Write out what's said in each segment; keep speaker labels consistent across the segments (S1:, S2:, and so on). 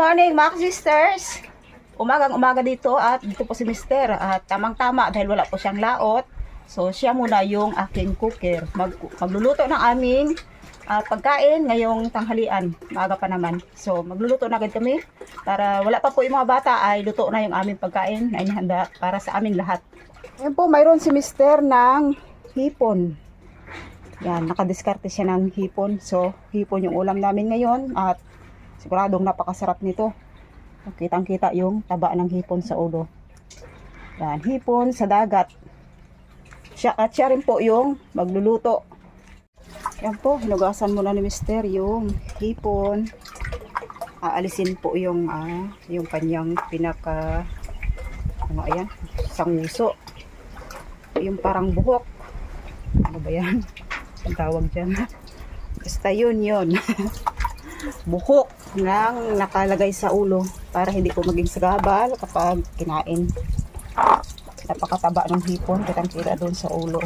S1: morning mga sisters. Umagang-umaga dito at dito po si Mister at tamang-tama dahil wala po siyang laot. So siya muna yung aking cooker. Magluluto ng aming pagkain ngayong tanghalian. Maaga pa naman. So magluluto na agad kami para wala pa po yung mga bata ay luto na yung aming pagkain na inihanda para sa aming lahat. Ngayon po mayroon si Mister ng hipon. Yan, nakadiskarte siya ng hipon. So hipon yung ulam namin ngayon at siguradong napakasarap nito. Kitang-kita yung taba ng hipon sa ulo. Yan, hipon sa dagat. Siya rin po yung magluluto. Yan po, hinugasan muna ni Mister yung hipon. Aalisin po yung kanyang pinaka ayan, sanguso. Yung parang buhok. Ano ba yan? Ang tawag dyan. Basta yun. Buhok ng nakalagay sa ulo para hindi po maging sagabal kapag kinain. Napakataba ng hipon, kitang-kita doon sa ulo.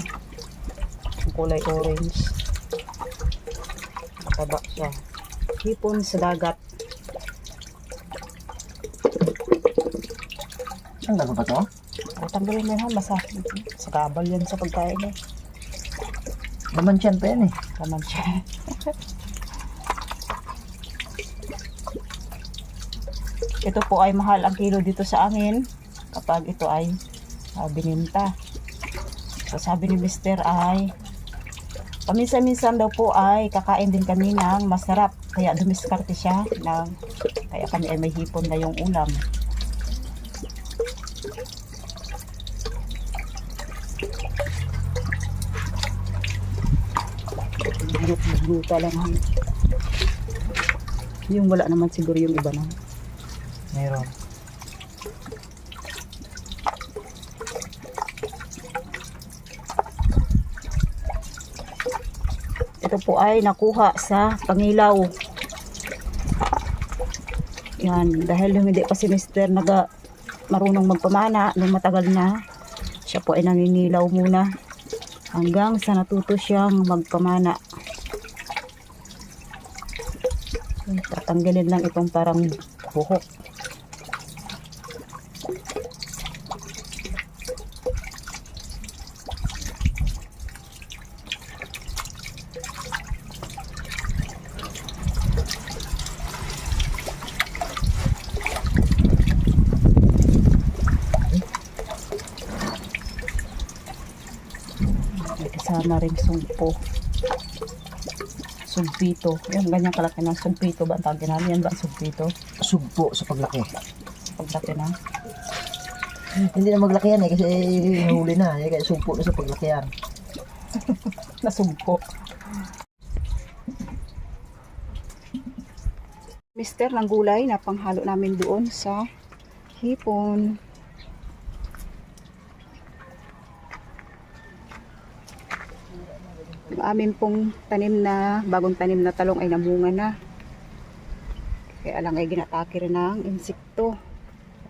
S1: Ang kulay orange. Mataba siya. Hipon sa dagat.
S2: Ang lago pa to?
S1: Tanggalin mo yan, sagabal yan sa pagkain eh.
S2: Mamansyan pa yan eh.
S1: Mamansyan. Ito po ay mahal ang kilo dito sa amin kapag ito ay bininta. So sabi ni Mister ay paminsan-minsan daw po ay kakain din kami ng masarap. Kaya dumiskarte siya kaya kami ay may hipon na yung ulam. Gluta lang. Yung wala naman siguro yung iba na.
S2: Meron.
S1: Ito po ay nakuha sa Pangilaw. Yan, dahil hindi pa si Mister marunong magpamana nung matagal na, siya po ay nangingilaw muna hanggang sa natuto siyang magpamana. Tatanggalin lang itong parang buhok. May kasama rin sumpo. Sugpito. Yung ganyang kalaki ng sugpito ba? Ang tawag namin yan ba? Sugpito?
S2: Sugpo sa paglaki.
S1: Paglaki na.
S2: Hindi na maglaki yan eh kasi nahuli na. Kaya sugpo na sa paglaki yan.
S1: Nasugpo. Mister ng gulay na panghalo namin doon sa hipon. Yung amin pong bagong tanim na talong ay namunga na. Kaya lang ay ginatake rin ng insekto.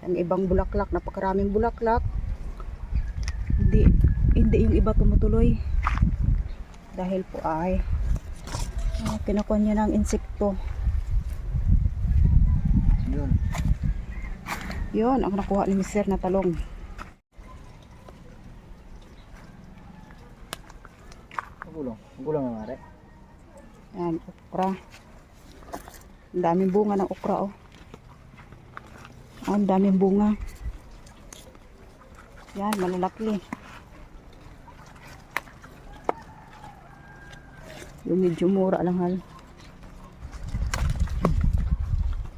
S1: Ang ibang bulaklak, napakaraming bulaklak. Hindi yung iba tumutuloy. Dahil po ay kinukuha niya ng insekto. Yun ang nakuha ni Mister na talong.
S2: Gulong na mare.
S1: Yan, okra. Ang daming bunga ng okra oh. Ang daming bunga. Yan, malalaki. Yung medyo mura lang hal.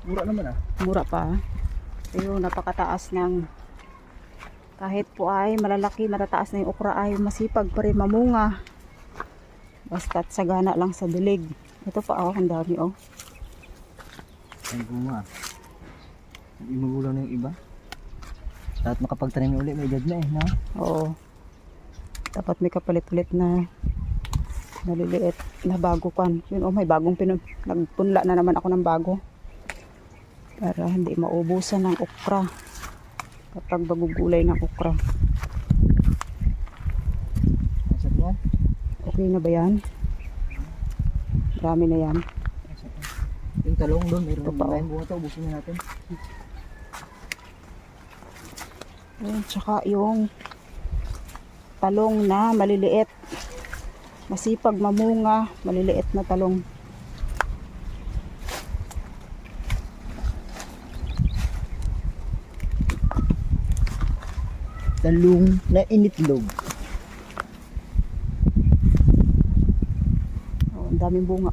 S2: Mura naman ah.
S1: Mura pa. Pero napakataas ng kahit po ay malalaki, matataas na yung okra ay masipag pa rin mamunga. Basta't sagana lang sa dilig. Ito pa oh, ang dami oh.
S2: Ang bunga. Hindi magulang na yung iba. Dapat makapagtanim ulit, may edad na eh, no?
S1: Oo. Dapat may kapalit-ulit na maliliit na bago kan. Yun oh, may bagong nagpunla na naman ako ng bago. Para hindi maubusan ng okra kapag bagugulay ng okra.
S2: Masat yan?
S1: Okay na ba yan? Marami na yan.
S2: Yung talong doon, meron
S1: Ito pa, oh.
S2: tayong bunga to, ubusin na natin.
S1: Ayun, tsaka yung talong na maliliit. Masipag mamunga, maliliit na talong.
S2: Talong na initlog.
S1: Oh, ang daming bunga.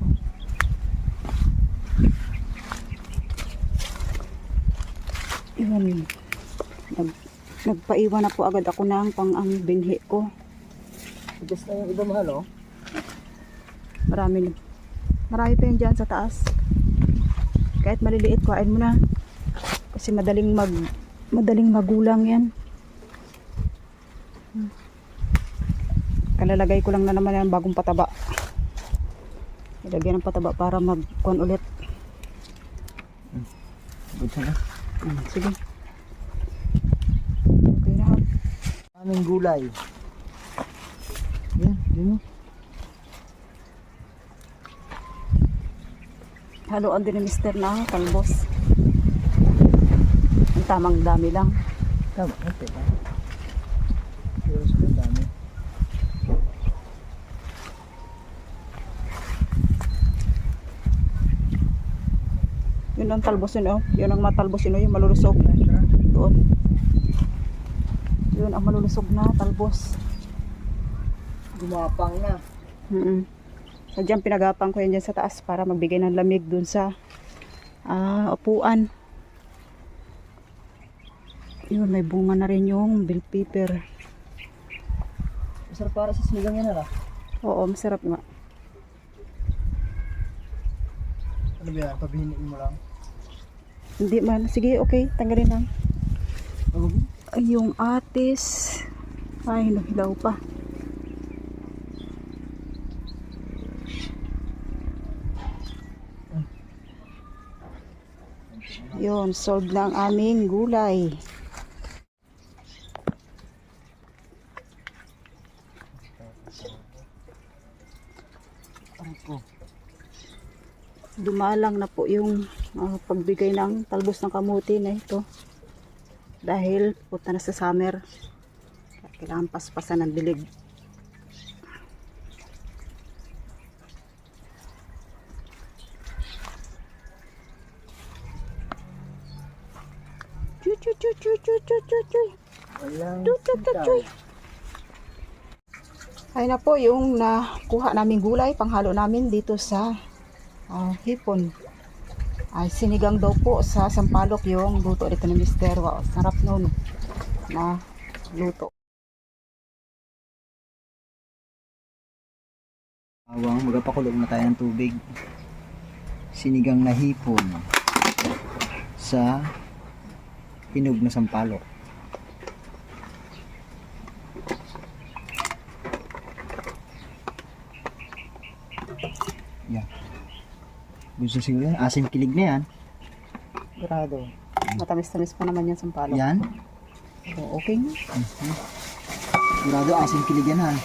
S1: Yun. Nagpaiwan na po agad ako ng pang-ang binhi ko.
S2: Just na yung iba mahal, oh.
S1: Marami pa yun dyan sa taas. Kahit maliliit, kuhain mo na. Kasi madaling magulang yan. Kalalagay ko lang na naman yan bagong pataba. Ilagyan ng pataba para mag-kuhan ulit.
S2: Good na.
S1: Sige. Okay na.
S2: Aming gulay. Yan, yun.
S1: Haluan din ni Mister na talbos. Ang tamang dami lang.
S2: Tama, okay ba? Yun, sobrang dami.
S1: Yun ang talbos yun, oh. Yun ang matalbos yun, oh. Yung malulusog. Doon. Yun ang malulusog na talbos.
S2: Gumapang na.
S1: So dyan pinagapang ko yan dyan sa taas para magbigay ng lamig dun sa upuan. Yun, may bunga na rin yung bell pepper.
S2: Masarap para sa sinigang yan, hala.
S1: Oo, masarap nga.
S2: Ano ba yan? Pabihinin mo lang.
S1: Hindi man. Sige, okay. Tanggalin lang.
S2: Ano?
S1: Ay, yung atis. Ay, nahilaw pa. Yun, solved na ang aming gulay. Dumalang na po yung pagbigay ng talbos ng kamuti na ito. Dahil punta na sa summer. Kailangan paspasan ng dilig.
S2: Walang
S1: Chuy. Ay na po yung nakuha naming gulay, panghalo namin dito sa hipon. Ay sinigang daw po sa sampalok yung luto dito ni Mister. Wow, sarap nun na luto.
S2: Awang, magapakulog na tayo ng tubig. Sinigang na hipon sa hinog na sampalok. Yan. Gusto siguro yan. Asim kilig na yan.
S1: Grado. Matamis-tamis pa naman yan sampalok.
S2: Yan.
S1: So, okay na.
S2: Sigurado asim kilig yan, ha.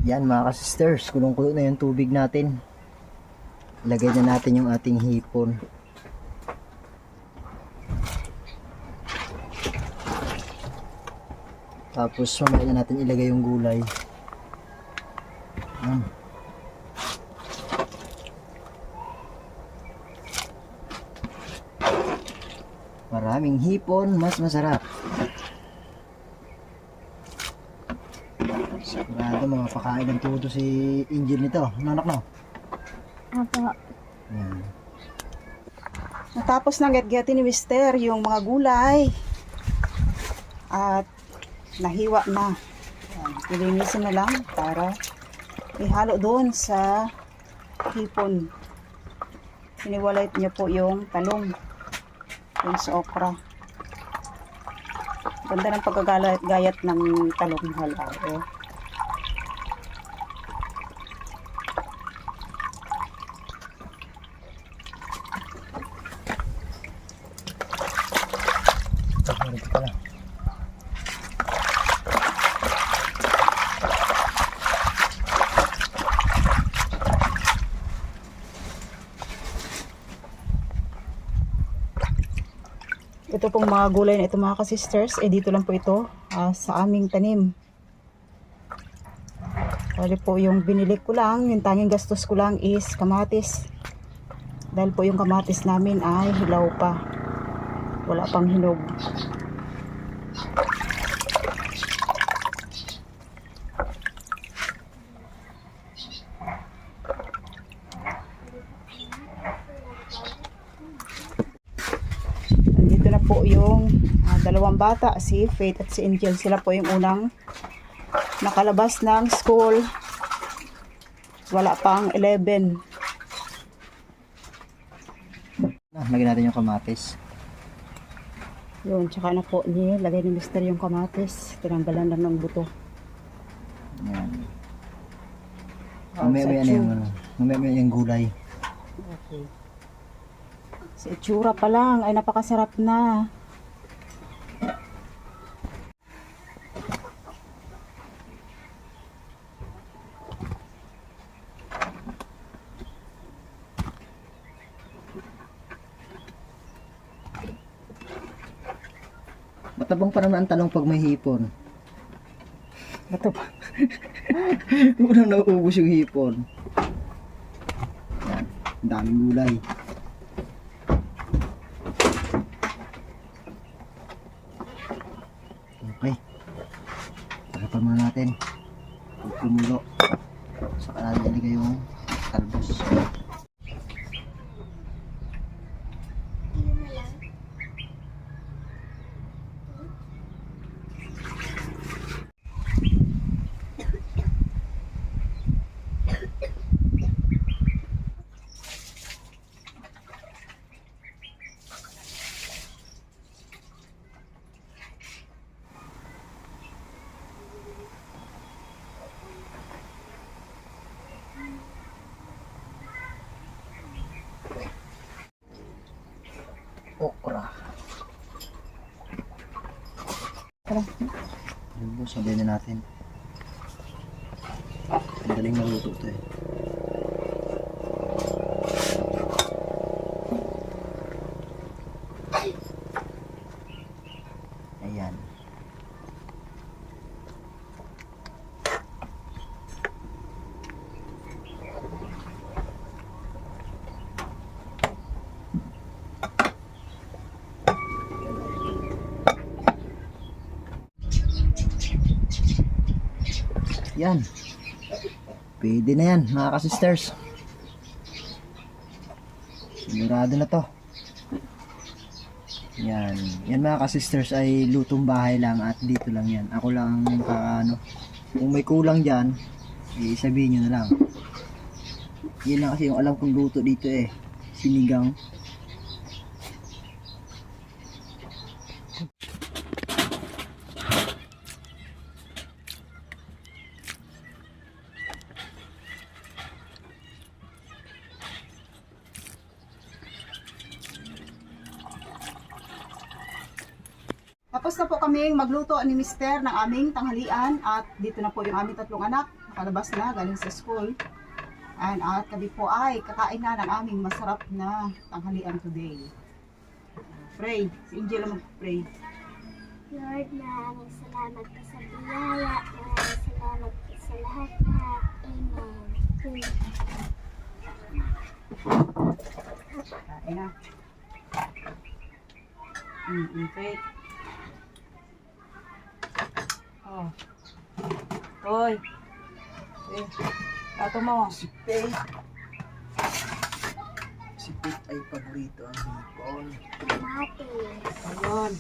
S2: Yan mga ka-sisters, kulong-kulo na yung tubig natin. Ilagay na natin yung ating hipon. Tapos mamaya na natin ilagay yung gulay. Yan. Maraming hipon, mas masarap. Sigurado mapakain ng tuto si Angel nito. Ano anak no?
S1: Apa.
S2: Yan.
S1: Natapos na get-geti ni Mister yung mga gulay. At nahiwa na. Ayan, ilinisin na lang para ihalo doon sa hipon. Siniwalay niya po yung talong. Yung sa okra. Ganda ng pagkagayat ng talong halo.
S2: Ito pala.
S1: Ito pong mga gulay na ito mga ka-sisters, dito lang po ito sa aming tanim. Dahil po yung binili ko lang, yung tanging gastos ko lang is kamatis. Dahil po yung kamatis namin ay hilaw pa. Wala pang hinog. Dito na po yung dalawang bata, si Faith at si Angel. Sila po yung unang nakalabas ng school. Wala pang 11.
S2: Lagyan natin yung kamatis.
S1: Yun, tsaka na po lagay ni Mister yung kamatis. Tinanggalan lang ng buto.
S2: Yan. Mamaya na yung ano. Mamaya yung gulay.
S1: Okay. Sa itsura pa lang ay napakasarap na.
S2: Matabang pa naman ang talong pag may hipon.
S1: Ito pa.
S2: Unang nauubos yung hipon. Yan. Ang daming gulay. Okay. Pagkapan muna natin. Pag kumulo. Saka natin ilagay yung talbos. Okra.
S1: Tara.
S2: Talbos, sabihin na natin. Madaling maluto ito eh. Ayan. Yan. Pwede na yan, mga ka-sisters. Sigurado na to. Yan. Yan mga ka-sisters ay lutong bahay lang at dito lang yan. Ako lang ano. Kung may kulang dyan, eh, sabihin nyo na lang. Yan lang kasi yung alam kong luto dito eh. Sinigang.
S1: Tapos na po kaming magluto ni Mister ng aming tanghalian at dito na po yung aming tatlong anak. Nakalabas na galing sa school. And at kami po ay kakain na ng aming masarap na tanghalian today. Pray. Si Angel ang mag-pray.
S3: Lord, maraming salamat po sa biyaya. Maraming salamat po sa lahat. Amen.
S1: Kain na. Okay. Oh. Hoy. Okay. Ato mo.
S2: Si Faith. Si Faith ay paborito ang hipon.
S3: Kamatis.
S1: Ayun.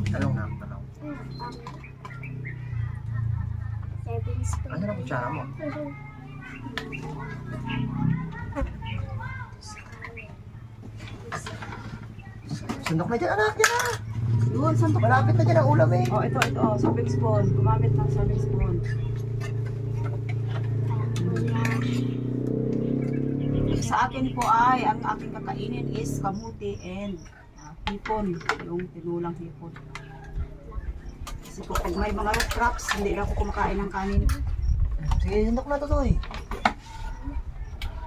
S2: Talong na, talong.
S3: 7 spoon.
S2: Ano na kutsara mo? Sundok na dyan, anak, yan na.
S1: Yun, santok.
S2: Malapit na dyan ang ulam eh.
S1: Oh, ito. Oh, serving spoon. Gumamit ng serving spoon. Sa akin po ay, ang aking kakainin is kamuti and hipon. Yung tinulang hipon. Kasi po, pag may mga root crops, hindi na ako kumakain ng kanin.
S2: Sige, sundok na to, Toy.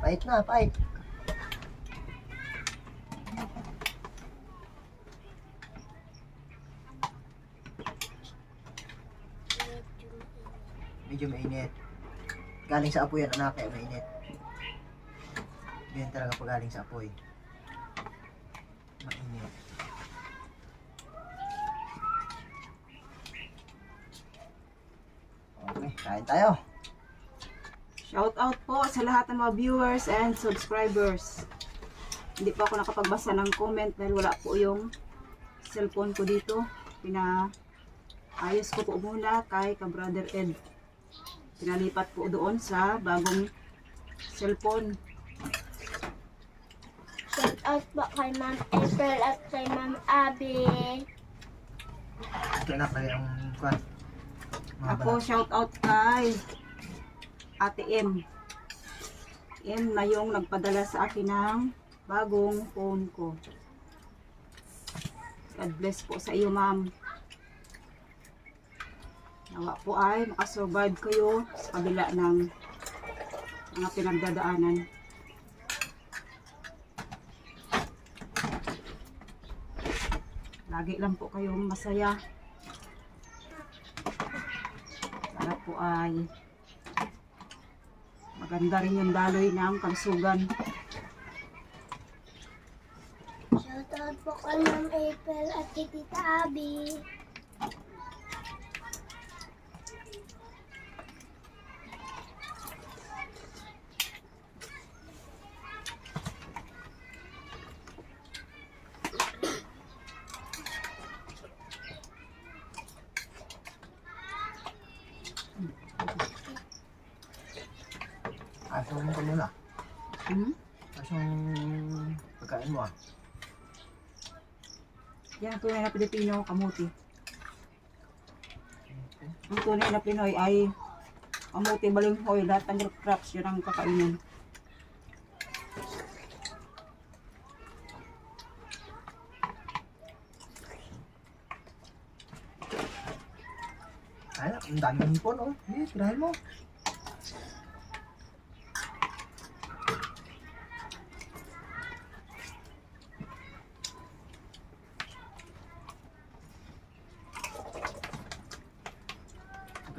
S2: Pait na, pait. Medyo mainit. Galing sa apoy yan, anak, kaya mainit. Ganyan talaga pag galing sa apoy. Mainit. Okay, kain tayo.
S1: Shout out po sa lahat ng mga viewers and subscribers. Hindi po ako nakapagbasa ng comment dahil wala po yung cellphone ko dito. Ayos ko po muna kay ka-brother Ed. Pinalipat po doon sa bagong cellphone.
S3: Shout out po kay Ma'am April at kay Ma'am Abby.
S2: Ito anak, lagay ang kwan.
S1: Ako shout out kay Ate M. M na yung nagpadala sa akin ng bagong phone ko. God bless po sa iyo, ma'am. Nawa po ay makasurvive kayo sa kabila ng mga pinagdadaanan. Lagi lang po kayong masaya. Sana po ay maganda rin yung daloy ng kalusugan.
S3: Shout out po kay Ma'am April at kay Tita Abby.
S2: Asong mo muna. Asong pagkain mo ah.
S1: Yan ang tunay na Pilipino, kamuti. Ang tunay na Pinoy ay kamuti, balinghoy, lahat ng root crops, yun ang kakainin.
S2: Ay, ang dami ng hipon oh. Eh, tirahin mo.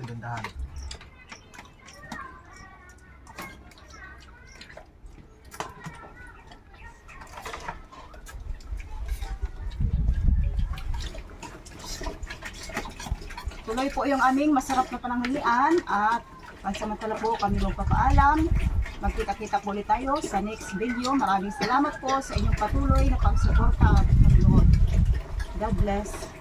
S2: Kagandahan.
S1: Tuloy po yung aming masarap na pananghalian at pansamantala po kami magpapaalam. Magkita-kita po ulit tayo sa next video. Maraming salamat po sa inyong patuloy na pagsuporta at panonood. God bless.